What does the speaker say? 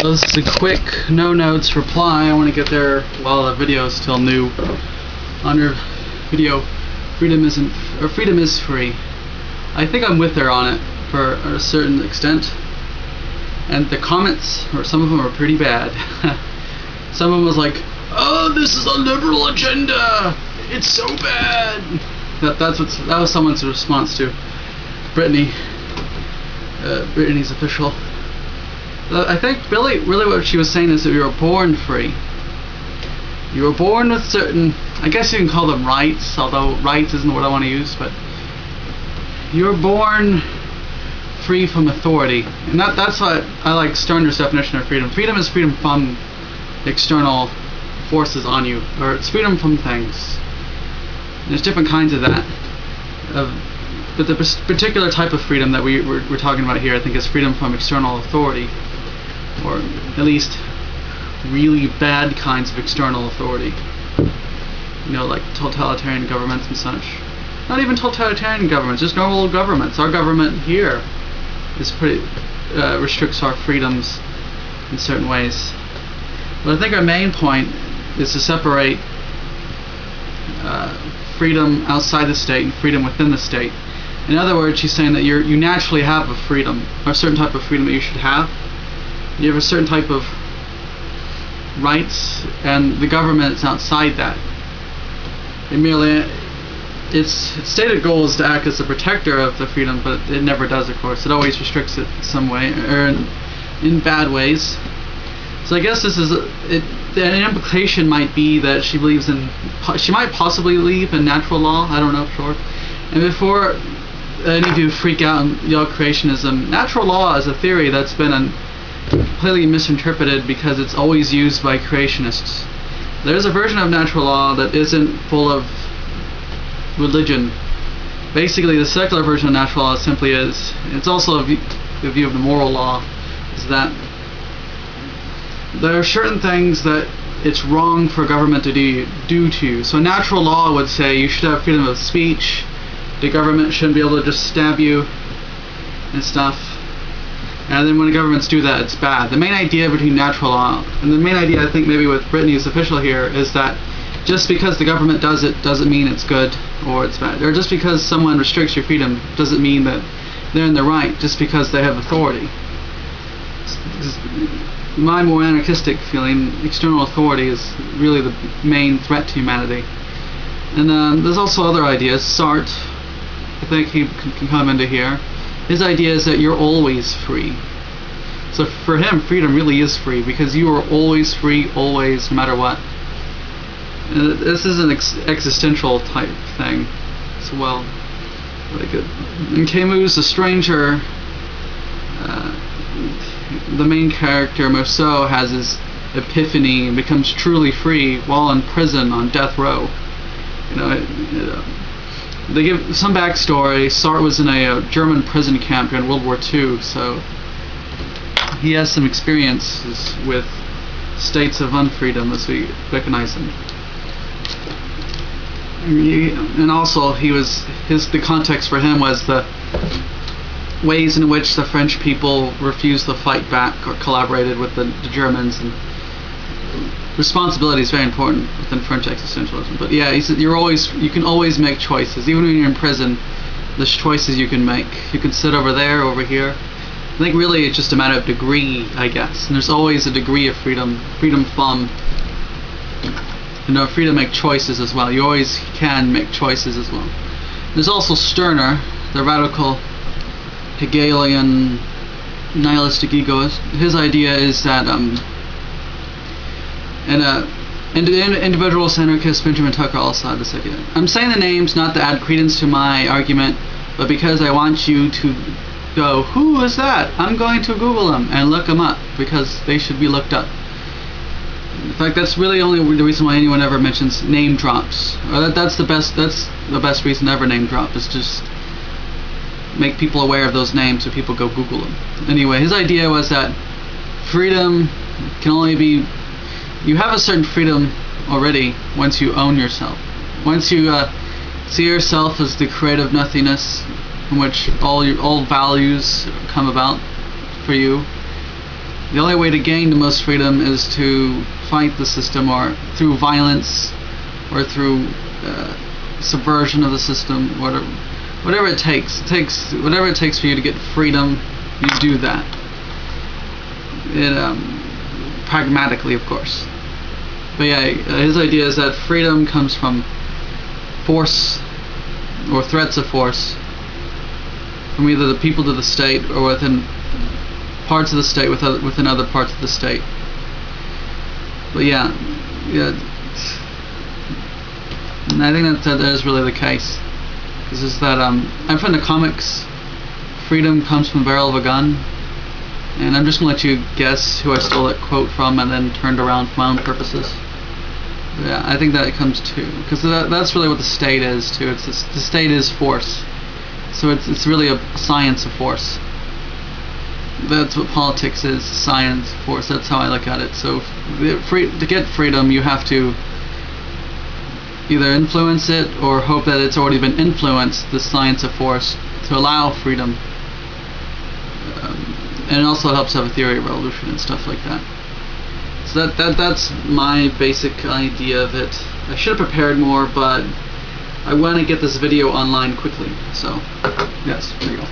This is a quick, no notes reply. I want to get there while the video is still new. Under video, freedom is free. I think I'm with her on it for a certain extent. And the comments, or some of them, are pretty bad. Some of them was like, "Oh, this is a liberal agenda. It's so bad." That was someone's response to Brittanysofficial. I think really what she was saying is that you were born free. You were born with certain, I guess you can call them rights, although rights isn't what I want to use, but you were born free from authority. And that's what I like Stirner's definition of freedom. Freedom is freedom from external forces on you, or it's freedom from things. And there's different kinds of that. But the particular type of freedom that we're talking about here, I think, is freedom from external authority, or at least really bad kinds of external authority. You know, like totalitarian governments and such. Not even totalitarian governments, just normal governments. Our government here is pretty restricts our freedoms in certain ways. But I think our main point is to separate freedom outside the state and freedom within the state. In other words, she's saying that you naturally have a freedom, or a certain type of freedom that you should have. You have a certain type of rights, and the government is outside that. Its stated goal is to act as a protector of the freedom, but it never does, of course. It always restricts it in some way, or in bad ways. So I guess an implication might be that she believes she might possibly believe in natural law. I don't know for sure. And before any of you freak out and yell creationism, natural law is a theory that's been completely misinterpreted because it's always used by creationists. There's a version of natural law that isn't full of religion. Basically, the secular version of natural law simply is, it's also the view of the moral law, is that there are certain things that it's wrong for government to do to you. So natural law would say you should have freedom of speech, the government shouldn't be able to just stab you and stuff. And then when the governments do that, it's bad. The main idea between natural law, and the main idea I think maybe with Brittanysofficial here, is that just because the government does it doesn't mean it's good or it's bad. Or just because someone restricts your freedom doesn't mean that they're in the right just because they have authority. My more anarchistic feeling, external authority is really the main threat to humanity. And there's also other ideas. Sartre, I think he can come into here. His idea is that you're always free. So for him, freedom really is free because you are always free, always, no matter what. And this is an existential type thing as well. Really good. In Camus' The Stranger, the main character, Mousseau, has his epiphany and becomes truly free while in prison on death row. They give some backstory. Sartre was in a German prison camp during World War II, so he has some experiences with states of unfreedom as we recognize them. And also, the context for him was the ways in which the French people refused to fight back or collaborated with the Germans. And responsibility is very important within French existentialism. But yeah, he said you can always make choices. Even when you're in prison, there's choices you can make. You can sit over there, over here. I think really it's just a matter of degree, I guess. And there's always a degree of freedom from, freedom to make choices as well. You always can make choices as well. There's also Stirner, the radical Hegelian nihilistic egoist. His idea is that individualist anarchist Benjamin Tucker also had this idea. I'm saying the names not to add credence to my argument, but because I want you to go, who is that? I'm going to Google them and look them up because they should be looked up. In fact, that's really only the reason why anyone ever mentions name drops. Or that's the best reason to ever name drop, is just make people aware of those names so people go Google them. Anyway, his idea was that freedom can only be, you have a certain freedom already once you own yourself. Once you see yourself as the creative nothingness from which all values come about for you, the only way to gain the most freedom is to fight the system, or through violence, or through subversion of the system, whatever it takes. Whatever it takes for you to get freedom, you do that. Pragmatically, of course. But yeah, his idea is that freedom comes from force, or threats of force, from either the people to the state, or within parts of the state within other parts of the state. But yeah, and I think that is really the case. Because it's that I'm from the comics. Freedom comes from the barrel of a gun, and I'm just gonna let you guess who I stole that quote from, and then turned around for my own purposes. But yeah, I think that it comes to, because that's really what the state is too. The state is force, so it's really a science of force. That's what politics is, science, force. That's how I look at it. So to get freedom, you have to either influence it, or hope that it's already been influenced, the science of force, to allow freedom. And it also helps have a theory of revolution and stuff like that. So that's my basic idea of it. I should have prepared more, but I want to get this video online quickly. So yes, there you go.